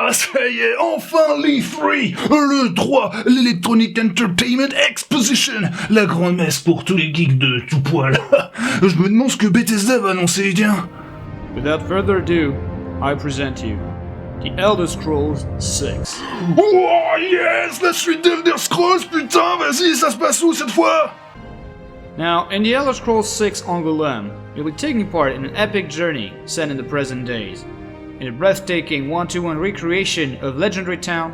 Ah, ça y est, enfin l'E3, le 3, l'Electronic Entertainment Exposition, la grande messe pour tous les geeks de tout poil. Je me demande ce que Bethesda va annoncer, tiens. Without further ado, I present you The Elder Scrolls 6. Oh yes, la suite d'Elder Scrolls, putain, vas-y, ça se passe où cette fois? Now, in The Elder Scrolls 6 Angoulême, you'll be taking part in an epic journey set in the present days, in a breathtaking one-to-one recreation of legendary town,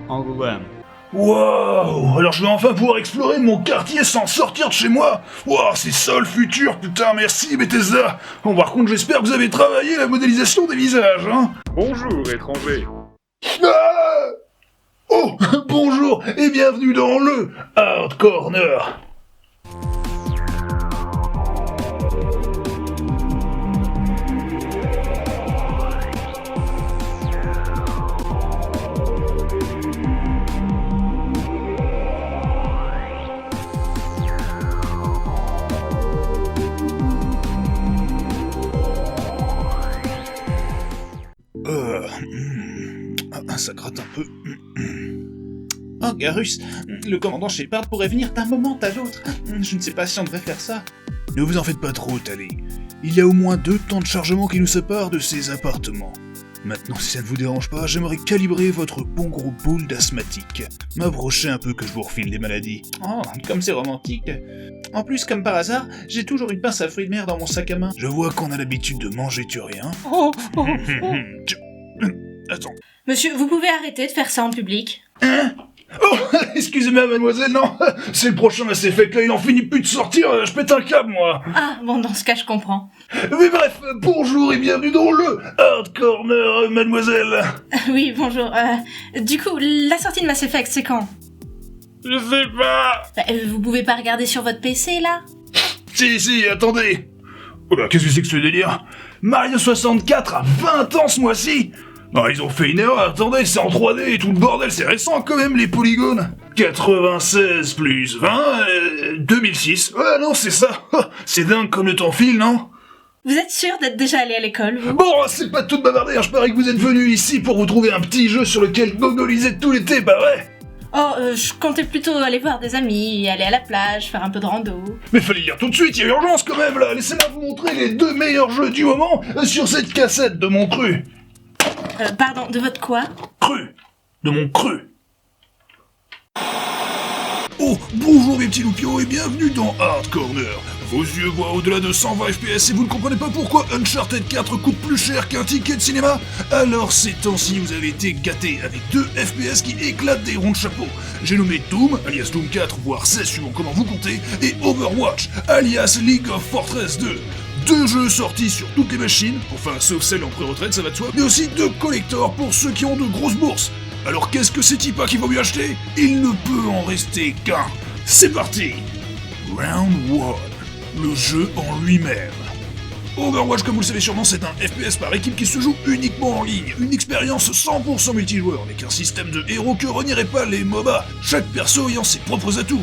Angoulême. Wow, alors je vais enfin pouvoir explorer mon quartier sans sortir de chez moi. Wow, c'est ça le futur, putain, merci Bethesda. Bon, par contre, j'espère que vous avez travaillé la modélisation des visages, hein. Bonjour, étranger. Ah oh, bonjour et bienvenue dans le Hard Corner. Ça gratte un peu. Oh, Garus, le commandant Shepard pourrait venir d'un moment à l'autre. Je ne sais pas si on devrait faire ça. Ne vous en faites pas trop, Tali. Il y a au moins 2 temps de chargement qui nous séparent de ces appartements. Maintenant, si ça ne vous dérange pas, j'aimerais calibrer votre bon gros boule d'asthmatique. M'approcher un peu que je vous refile des maladies. Oh, comme c'est romantique. En plus, comme par hasard, j'ai toujours une pince à fruits de mer dans mon sac à main. Je vois qu'on a l'habitude de manger turien. Oh, oh, oh. Attends. Monsieur, vous pouvez arrêter de faire ça en public? Hein? Oh, excusez-moi mademoiselle, non, c'est le prochain Mass Effect, là, il en finit plus de sortir, je pète un câble, moi. Ah, bon, dans ce cas, je comprends. Mais bref, bonjour et bienvenue dans le Hard Corner, mademoiselle. Oui, bonjour. Du coup, la sortie de Mass Effect, c'est quand? Je sais pas. Vous pouvez pas regarder sur votre PC, là? Si, attendez. Oh là, qu'est-ce que c'est que ce délire? Mario 64 a 20 ans ce mois-ci. Non, ils ont fait une erreur, attendez, c'est en 3D et tout le bordel, c'est récent quand même, les polygones. 96 plus 20, 2006. Ouais, non, c'est ça. C'est dingue comme le temps file, non? Vous êtes sûr d'être déjà allé à l'école, vous? Bon, c'est pas tout de bavarder, hein, je parie que vous êtes venu ici pour vous trouver un petit jeu sur lequel gogoliser tout l'été, pas vrai? Oh, je comptais plutôt aller voir des amis, aller à la plage, faire un peu de rando. Mais fallait lire tout de suite, il y a urgence quand même, là. Laissez-moi vous montrer les 2 meilleurs jeux du moment sur cette cassette de mon cru. Pardon, de votre quoi? Cru. De mon cru. Oh, bonjour mes petits loupiaux et bienvenue dans Hard Corner. Vos yeux voient au-delà de 120 FPS et vous ne comprenez pas pourquoi Uncharted 4 coûte plus cher qu'un ticket de cinéma? Alors ces temps-ci vous avez été gâtés avec 2 FPS qui éclatent des ronds de chapeau. J'ai nommé Doom, alias Doom 4, voire 16 suivant comment vous comptez, et Overwatch, alias League of Fortress 2. 2 jeux sortis sur toutes les machines, enfin sauf celles en pré-retraite, ça va de soi, mais aussi 2 collectors pour ceux qui ont de grosses bourses. Alors qu'est-ce que c'est Tipa qui vaut mieux acheter? Il ne peut en rester qu'un. C'est parti! Round 1. Le jeu en lui-même. Overwatch, comme vous le savez sûrement, c'est un FPS par équipe qui se joue uniquement en ligne. Une expérience 100% multijoueur, avec un système de héros que renieraient pas les MOBA, chaque perso ayant ses propres atouts.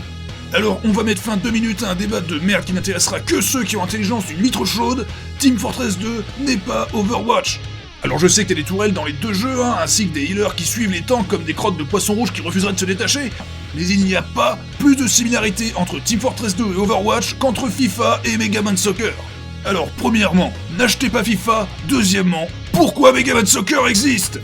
Alors, on va mettre fin 2 minutes à un débat de merde qui n'intéressera que ceux qui ont l'intelligence d'une litre chaude. Team Fortress 2 n'est pas Overwatch. Alors je sais que t'as des tourelles dans les 2 jeux, hein, ainsi que des healers qui suivent les tanks comme des crottes de poissons rouges qui refuseraient de se détacher, mais il n'y a pas plus de similarité entre Team Fortress 2 et Overwatch qu'entre FIFA et Mega Man Soccer. Alors premièrement, n'achetez pas FIFA, deuxièmement, pourquoi Mega Man Soccer existe?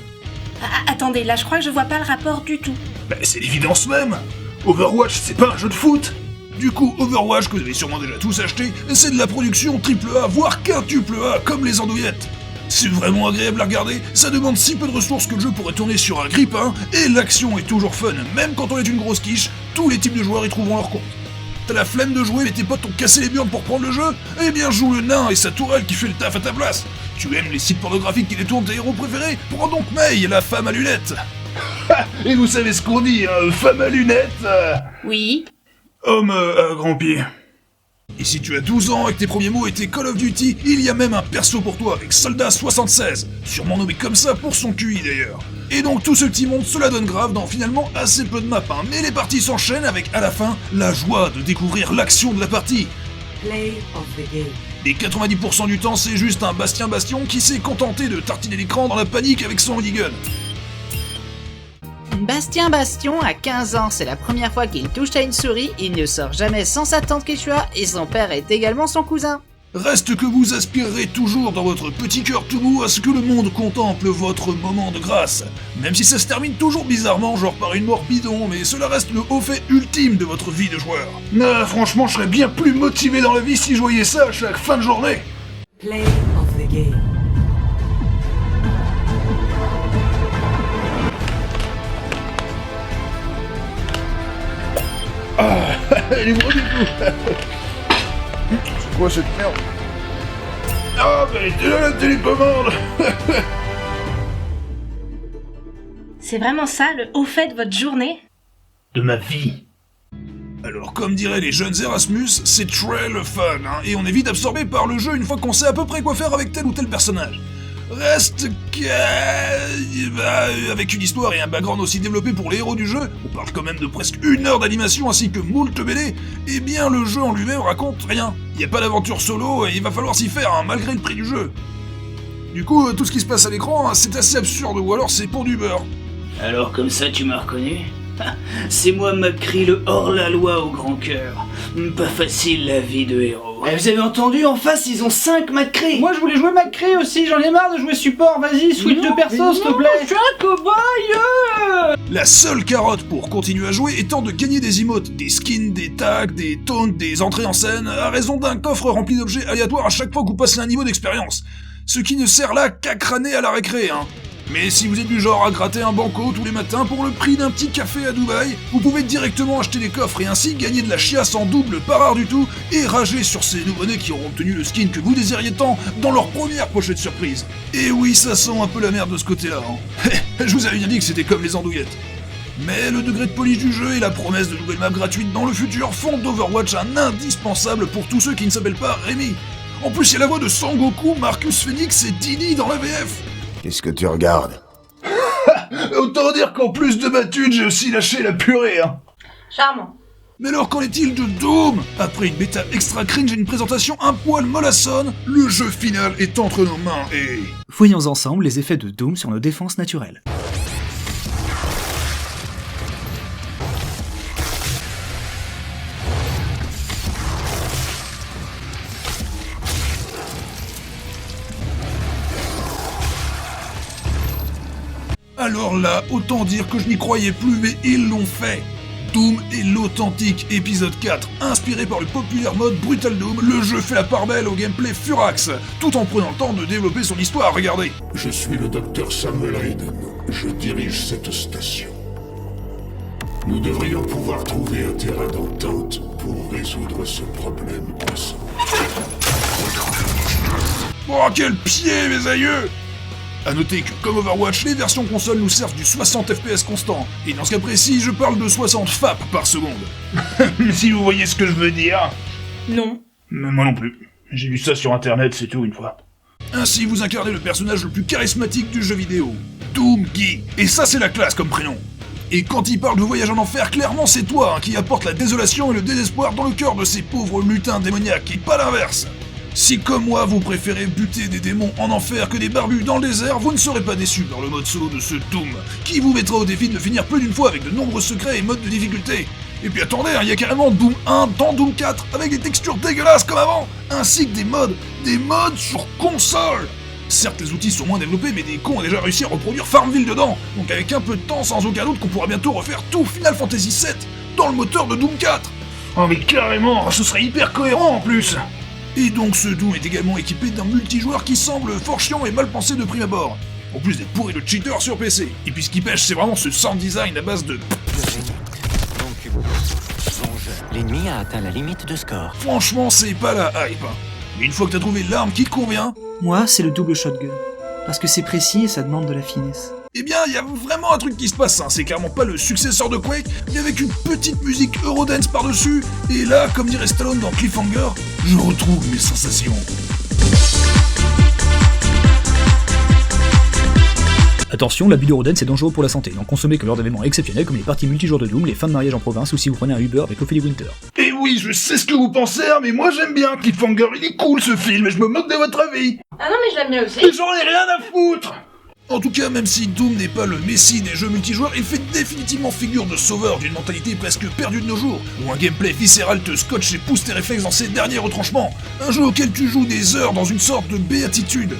Attendez, là, je crois que je vois pas le rapport du tout. Bah c'est l'évidence même. Overwatch, c'est pas un jeu de foot. Du coup, Overwatch, que vous avez sûrement déjà tous acheté, c'est de la production AAA, voire quintuple A, comme les andouillettes. C'est vraiment agréable à regarder, ça demande si peu de ressources que le jeu pourrait tourner sur un grippin, et l'action est toujours fun, même quand on est une grosse quiche, tous les types de joueurs y trouveront leur compte. T'as la flemme de jouer mais tes potes t'ont cassé les burnes pour prendre le jeu? Eh bien joue le nain et sa tourelle qui fait le taf à ta place. Tu aimes les sites pornographiques qui détournent tes héros préférés? Prends donc Mei, la femme à lunettes. Et vous savez ce qu'on dit, hein, femme à lunettes Oui. Homme à grand pied. Et si tu as 12 ans et que tes premiers mots étaient Call of Duty, il y a même un perso pour toi avec Soldat 76, sûrement nommé comme ça pour son QI d'ailleurs. Et donc tout ce petit monde, cela donne grave dans finalement assez peu de maps, hein, mais les parties s'enchaînent avec à la fin la joie de découvrir l'action de la partie. Play of the game. Et 90% du temps, c'est juste un Bastion qui s'est contenté de tartiner l'écran dans la panique avec son minigun. Bastien Bastion a 15 ans, c'est la première fois qu'il touche à une souris, il ne sort jamais sans sa tante Quechua et son père est également son cousin. Reste que vous aspirerez toujours dans votre petit cœur tout mou à ce que le monde contemple votre moment de grâce. Même si ça se termine toujours bizarrement, genre par une mort bidon, mais cela reste le haut fait ultime de votre vie de joueur. Franchement, je serais bien plus motivé dans la vie si je voyais ça à chaque fin de journée. Play of the game. Elle est bonne du coup. C'est quoi cette merde? Ah, mais elle était là la télécommande. C'est vraiment ça, le haut fait de votre journée? De ma vie. Alors, comme diraient les jeunes Erasmus, c'est très le fun, hein, et on est vite absorbé par le jeu une fois qu'on sait à peu près quoi faire avec tel ou tel personnage. Reste que... avec une histoire et un background aussi développé pour les héros du jeu, on parle quand même de presque 1 heure d'animation ainsi que moult BD, eh bien le jeu en lui-même raconte rien. Y a pas d'aventure solo et il va falloir s'y faire, hein, malgré le prix du jeu. Du coup, tout ce qui se passe à l'écran, hein, c'est assez absurde, ou alors c'est pour du beurre. Alors comme ça tu m'as reconnu? C'est moi McCree, le hors-la-loi au grand cœur. Pas facile la vie de héros. Vous avez entendu, en face ils ont 5 McCree. Moi je voulais jouer McCree aussi, j'en ai marre de jouer support, vas-y, switch de perso s'il te plaît. Je suis un cobaye. La seule carotte pour continuer à jouer étant de gagner des emotes, des skins, des tags, des taunts, des entrées en scène, à raison d'un coffre rempli d'objets aléatoires à chaque fois que vous passez un niveau d'expérience. Ce qui ne sert là qu'à crâner à la récré, hein. Mais si vous êtes du genre à gratter un banco tous les matins pour le prix d'un petit café à Dubaï, vous pouvez directement acheter des coffres et ainsi gagner de la chiasse en double pas rare du tout et rager sur ces nouveau-nés qui auront obtenu le skin que vous désiriez tant dans leur première pochette surprise. Et oui, ça sent un peu la merde de ce côté-là, hein. Je vous avais bien dit que c'était comme les andouillettes. Mais le degré de polish du jeu et la promesse de nouvelles maps gratuites dans le futur font d'Overwatch un indispensable pour tous ceux qui ne s'appellent pas Rémi. En plus, il y a la voix de Sangoku, Marcus Phoenix et Dini dans la VF. Qu'est-ce que tu regardes? Autant dire qu'en plus de ma thune, j'ai aussi lâché la purée, hein. Charmant. Mais alors qu'en est-il de Doom? Après une bêta extra cringe et une présentation un poil mollassonne, le jeu final est entre nos mains et... Voyons ensemble les effets de Doom sur nos défenses naturelles. Alors là, autant dire que je n'y croyais plus, mais ils l'ont fait. Doom est l'authentique épisode 4, inspiré par le populaire mode Brutal Doom, le jeu fait la part belle au gameplay Furax, tout en prenant le temps de développer son histoire, regardez. Je suis le docteur Samuel Hayden, je dirige cette station. Nous devrions pouvoir trouver un terrain d'entente pour résoudre ce problème ensemble. Oh, quel pied, mes aïeux! A noter que, comme Overwatch, les versions console nous servent du 60 FPS constant, et dans ce cas précis, je parle de 60 FAP par seconde. Si vous voyez ce que je veux dire. Non. Mais moi non plus. J'ai vu ça sur internet, c'est tout, une fois. Ainsi, vous incarnez le personnage le plus charismatique du jeu vidéo, Doom Guy. Et ça, c'est la classe comme prénom. Et quand il parle de voyage en enfer, clairement c'est toi, hein, qui apporte la désolation et le désespoir dans le cœur de ces pauvres lutins démoniaques, et pas l'inverse. Si comme moi vous préférez buter des démons en enfer que des barbus dans le désert, vous ne serez pas déçus par le mode solo de ce Doom, qui vous mettra au défi de finir plus d'une fois avec de nombreux secrets et modes de difficulté. Et puis attendez, il y a carrément Doom 1 dans Doom 4, avec des textures dégueulasses comme avant, ainsi que des modes sur console. Certes, les outils sont moins développés, mais des cons ont déjà réussi à reproduire Farmville dedans, donc avec un peu de temps, sans aucun doute qu'on pourra bientôt refaire tout Final Fantasy VII dans le moteur de Doom 4. Oh mais carrément, ce serait hyper cohérent en plus. Et donc ce Doom est également équipé d'un multijoueur qui semble fort chiant et mal pensé de prime abord. En plus d'être pourri de cheaters sur PC. Et puis ce qui pêche, c'est vraiment ce sound design à base de... L'ennemi a atteint la limite de score. Franchement, c'est pas la hype. Mais une fois que t'as trouvé l'arme qui te convient... Moi, c'est le double shotgun. Parce que c'est précis et ça demande de la finesse. Eh bien, il y a vraiment un truc qui se passe, hein. C'est clairement pas le successeur de Quake, mais avec une petite musique Eurodance par-dessus, et là, comme dirait Stallone dans Cliffhanger, je retrouve mes sensations. Attention, l'abus d'Eurodance c'est dangereux pour la santé, donc consommez que lors d'événements exceptionnels comme les parties multijoueurs de Doom, les fins de mariage en province ou si vous prenez un Uber avec Ophélie Winter. Et oui, je sais ce que vous pensez, hein, mais moi j'aime bien Cliffhanger, il est cool ce film, et je me moque de votre avis. Ah non mais je l'aime bien aussi. Mais j'en ai rien à foutre. En tout cas, même si Doom n'est pas le messie des jeux multijoueurs, il fait définitivement figure de sauveur d'une mentalité presque perdue de nos jours, où un gameplay viscéral te scotche et pousse tes réflexes dans ses derniers retranchements, un jeu auquel tu joues des heures dans une sorte de béatitude.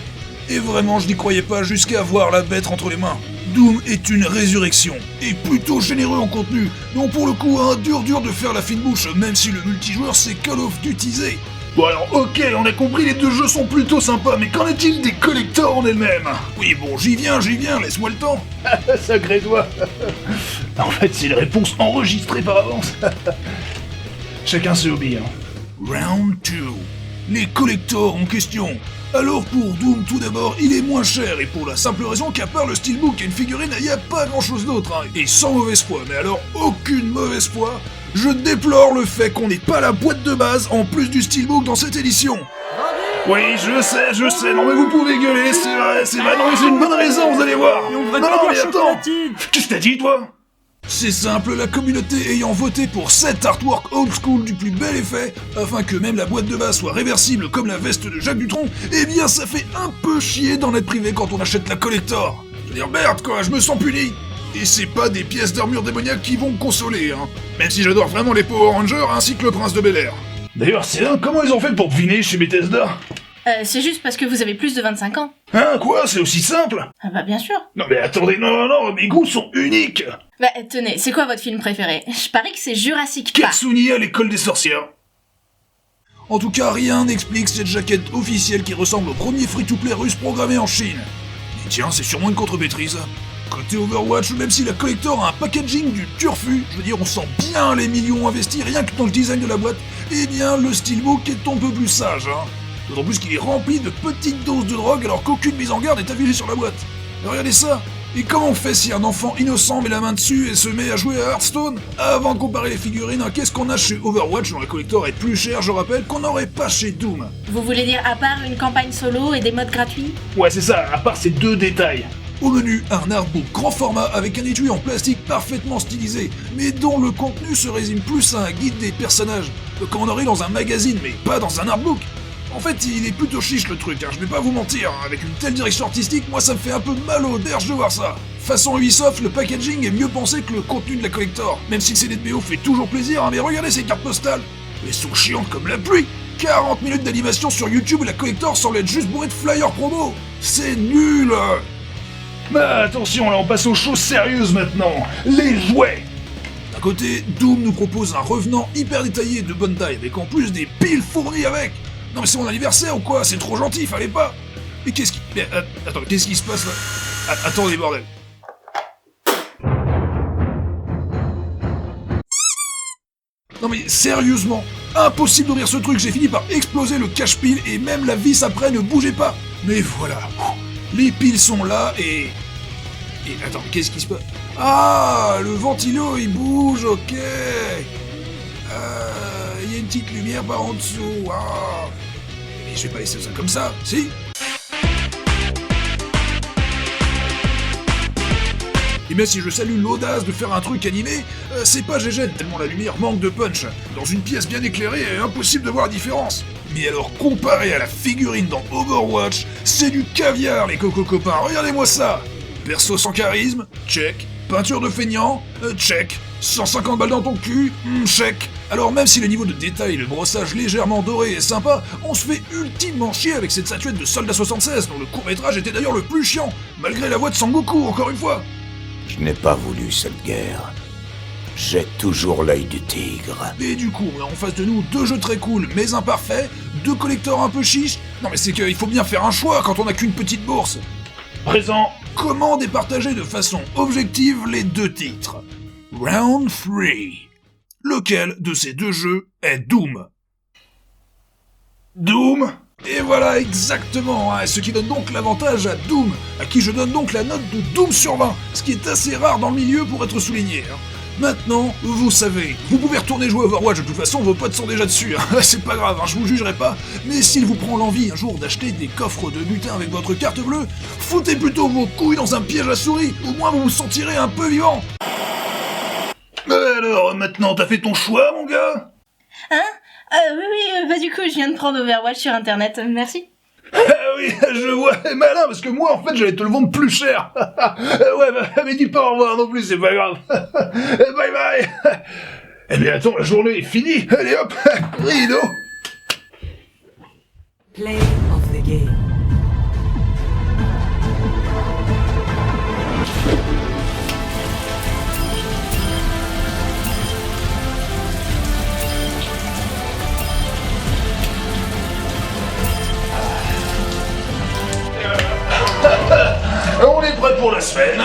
Et vraiment, je n'y croyais pas jusqu'à voir la bête entre les mains. Doom est une résurrection, et plutôt généreux en contenu, donc pour le coup, dur de faire la fine bouche, même si le multijoueur c'est Call of Duty'sé. Bon alors ok, on a compris, les deux jeux sont plutôt sympas, mais qu'en est-il des collectors en elles-mêmes? Oui bon, j'y viens, laisse-moi le temps. Sacré toi. En fait, c'est une réponse enregistrée par avance. Chacun ses hobbies, hein. Round 2. Les collectors en question. Alors pour Doom, tout d'abord, il est moins cher, et pour la simple raison qu'à part le steelbook et une figurine, il n'y a pas grand-chose d'autre, hein. Et sans mauvaise foi, mais alors aucune mauvaise foi, je déplore le fait qu'on n'ait pas la boîte de base en plus du steelbook dans cette édition. Oui, je sais, non mais vous pouvez gueuler, c'est vrai, non mais c'est une bonne raison, vous allez voir. Non mais attends, qu'est-ce que t'as dit toi? C'est simple, la communauté ayant voté pour cet artwork old school du plus bel effet, afin que même la boîte de base soit réversible comme la veste de Jacques Dutronc, eh bien ça fait un peu chier d'en être privé quand on achète la collector. Je veux dire, merde quoi, je me sens puni. Et c'est pas des pièces d'armure démoniaque qui vont me consoler, hein. Même si j'adore vraiment les Power Rangers ainsi que le Prince de Bel-Air. D'ailleurs, c'est dingue, comment ils ont fait pour deviner chez Bethesda? C'est juste parce que vous avez plus de 25 ans. Hein, quoi? C'est aussi simple? Ah bah bien sûr. Non mais attendez, non, mes goûts sont uniques. Bah tenez, c'est quoi votre film préféré? Je parie que c'est Jurassic Park. Katsuni à l'école des sorcières. En tout cas, rien n'explique cette jaquette officielle qui ressemble au premier free-to-play russe programmé en Chine. Et tiens, c'est sûrement une contre-maîtrise. Côté Overwatch, même si la collector a un packaging du turfu, je veux dire on sent bien les millions investis rien que dans le design de la boîte, eh bien le steelbook est un peu plus sage, hein. D'autant plus qu'il est rempli de petites doses de drogue alors qu'aucune mise en garde n'est affichée sur la boîte. Et regardez ça. Et comment on fait si un enfant innocent met la main dessus et se met à jouer à Hearthstone? Avant de comparer les figurines, qu'est-ce qu'on a chez Overwatch dont la collector est plus chère, je rappelle, qu'on n'aurait pas chez Doom? Vous voulez dire à part une campagne solo et des modes gratuits? Ouais c'est ça, à part ces deux détails. Au menu, un artbook grand format avec un étui en plastique parfaitement stylisé, mais dont le contenu se résume plus à un guide des personnages, comme on aurait dans un magazine, mais pas dans un artbook. En fait, il est plutôt chiche le truc, hein, je vais pas vous mentir, avec une telle direction artistique, moi ça me fait un peu mal au derge de voir ça. Façon Ubisoft, le packaging est mieux pensé que le contenu de la collector, même si le CD de BO fait toujours plaisir, hein, mais regardez ces cartes postales, elles sont chiantes comme la pluie. 40 minutes d'animation sur YouTube et la collector semble être juste bourrée de flyers promo. C'est nul. Bah attention, là on passe aux choses sérieuses maintenant, les jouets. D'un côté, Doom nous propose un revenant hyper détaillé de bonne taille, avec en plus des piles fournies avec. Non mais c'est mon anniversaire ou quoi? C'est trop gentil, fallait pas. Mais qu'est-ce qui... Mais, attends, qu'est-ce qui se passe là? Attendez bordel. Non mais sérieusement, impossible d'ouvrir ce truc, j'ai fini par exploser le cache-pile et même la vis après ne bougeait pas. Mais voilà, les piles sont là et attends, qu'est-ce qui se passe? Ah, le ventilo il bouge, ok. Il y a une petite lumière par en dessous. Ah. Mais je vais pas laisser ça comme ça, si? Et bien si je salue l'audace de faire un truc animé, c'est pas GG tellement la lumière manque de punch. Dans une pièce bien éclairée, impossible de voir la différence. Mais alors comparé à la figurine dans Overwatch, c'est du caviar les coco copains, regardez-moi ça. Perso sans charisme, check. Peinture de feignant, check. 150 balles dans ton cul, check. Alors même si le niveau de détail et le brossage légèrement doré est sympa, on se fait ultimement chier avec cette statuette de Soldat 76 dont le court-métrage était d'ailleurs le plus chiant, malgré la voix de Sangoku encore une fois. Je n'ai pas voulu cette guerre. J'ai toujours l'œil du tigre. Et du coup, on a en face de nous deux jeux très cool mais imparfaits, deux collectors un peu chiches. Non mais c'est qu'il faut bien faire un choix quand on n'a qu'une petite bourse. Présent. Comment départager de façon objective les deux titres? Round 3. Lequel de ces deux jeux est Doom? Doom? Et voilà exactement, hein, ce qui donne donc l'avantage à Doom, à qui je donne donc la note de Doom sur 20, ce qui est assez rare dans le milieu pour être souligné. Hein. Maintenant, vous savez, vous pouvez retourner jouer Overwatch, de toute façon vos potes sont déjà dessus, hein. C'est pas grave, hein, je vous jugerai pas, mais s'il vous prend l'envie un jour d'acheter des coffres de butin avec votre carte bleue, foutez plutôt vos couilles dans un piège à souris, au moins vous vous sentirez un peu vivant. Alors, maintenant t'as fait ton choix mon gars? Hein? Oui, bah du coup je viens de prendre Overwatch sur internet, merci. Ah oui, je vois, malin, parce que moi, en fait, j'allais te le vendre plus cher. Ouais, bah, mais dis pas au revoir non plus, c'est pas grave. Bye bye. Eh bien, attends, la journée est finie. Allez hop, rideau. Play of the game. On est prêt pour la semaine.